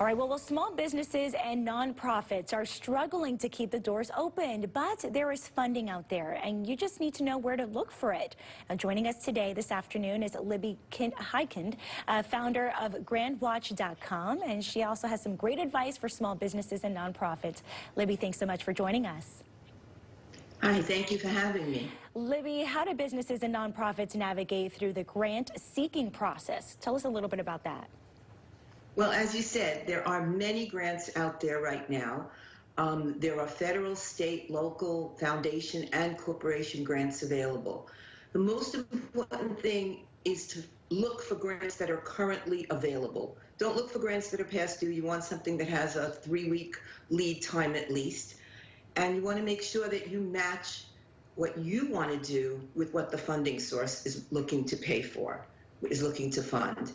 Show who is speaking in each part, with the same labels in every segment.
Speaker 1: All right, well, small businesses and nonprofits are struggling to keep the doors open, but there is funding out there, and you just need to know where to look for it. Now, joining us today, this afternoon, is Libby Hikind, founder of GrantWatch.com, and she also has some great advice for small businesses and nonprofits. Libby, thanks so much for joining us.
Speaker 2: Hi, thank you for having me.
Speaker 1: Libby, how do businesses and nonprofits navigate through the grant-seeking process? Tell us a little bit about that.
Speaker 2: Well, as you said, there are many grants out there right now. There are federal, state, local, foundation, and corporation grants available. The most important thing is to look for grants that are currently available. Don't look for grants that are past due. You want something that has a 3-week lead time at least. And you want to make sure that you match what you want to do with what the funding source is looking to pay for, is looking to fund.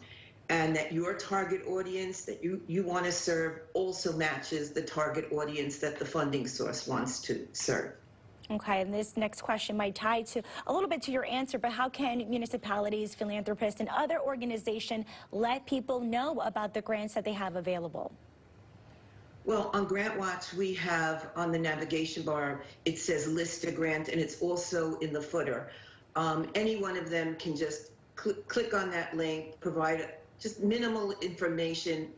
Speaker 2: And that your target audience that you want to serve also matches the target audience that the funding source wants to serve.
Speaker 1: Okay, and this next question might tie to a little bit to your answer, but how can municipalities, philanthropists, and other organizations let people know about the grants that they have available?
Speaker 2: Well, on GrantWatch, we have on the navigation bar, it says list a grant, and it's also in the footer. Any one of them can just click on that link, provide just minimal information,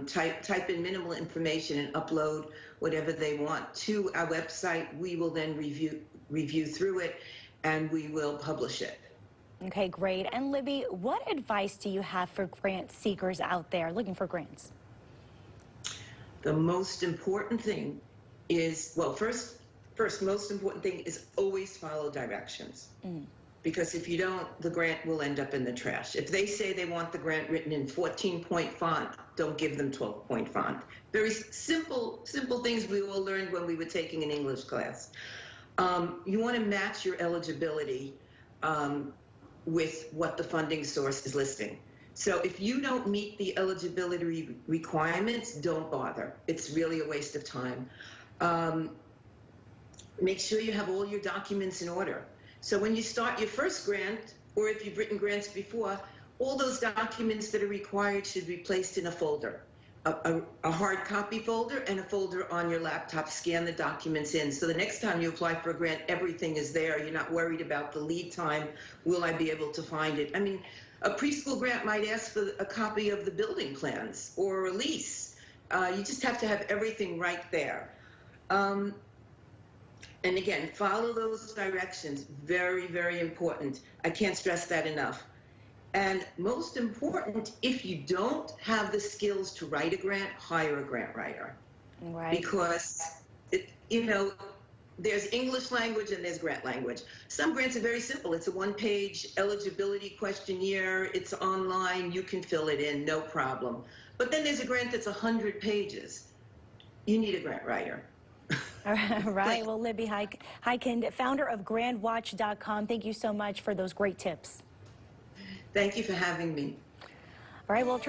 Speaker 2: type in minimal information and upload whatever they want to our website. We will then review through it, and we will publish it.
Speaker 1: Okay, great. And Libby, what advice do you have for grant seekers out there looking for grants?
Speaker 2: The most important thing is, well, first most important thing is always follow directions. Because if you don't, the grant will end up in the trash. If they say they want the grant written in 14-point font, don't give them 12-point font. Very simple things we all learned when we were taking an English class. You want to match your eligibility with what the funding source is listing. So if you don't meet the eligibility requirements, don't bother. It's really a waste of time. Make sure you have all your documents in order. So when you start your first grant, or if you've written grants before, all those documents that are required should be placed in a folder, a hard copy folder and a folder on your laptop. Scan the documents in. So the next time you apply for a grant, everything is there. You're not worried about the lead time. Will I be able to find it? I mean, a preschool grant might ask for a copy of the building plans or a lease. You just have to have everything right there. And again, follow those directions. Very, very important. I can't stress that enough. And most important, if you don't have the skills to write a grant, hire a grant writer.
Speaker 1: Right.
Speaker 2: Because, there's English language and there's grant language. Some grants are very simple. It's a 1-page eligibility questionnaire. It's online. You can fill it in, no problem. But then there's a grant that's 100 pages. You need a grant writer.
Speaker 1: All right. Well, Libby Hikind, founder of GrantWatch.com, thank you so much for those great tips.
Speaker 2: Thank you for having me.
Speaker 1: All right. Well,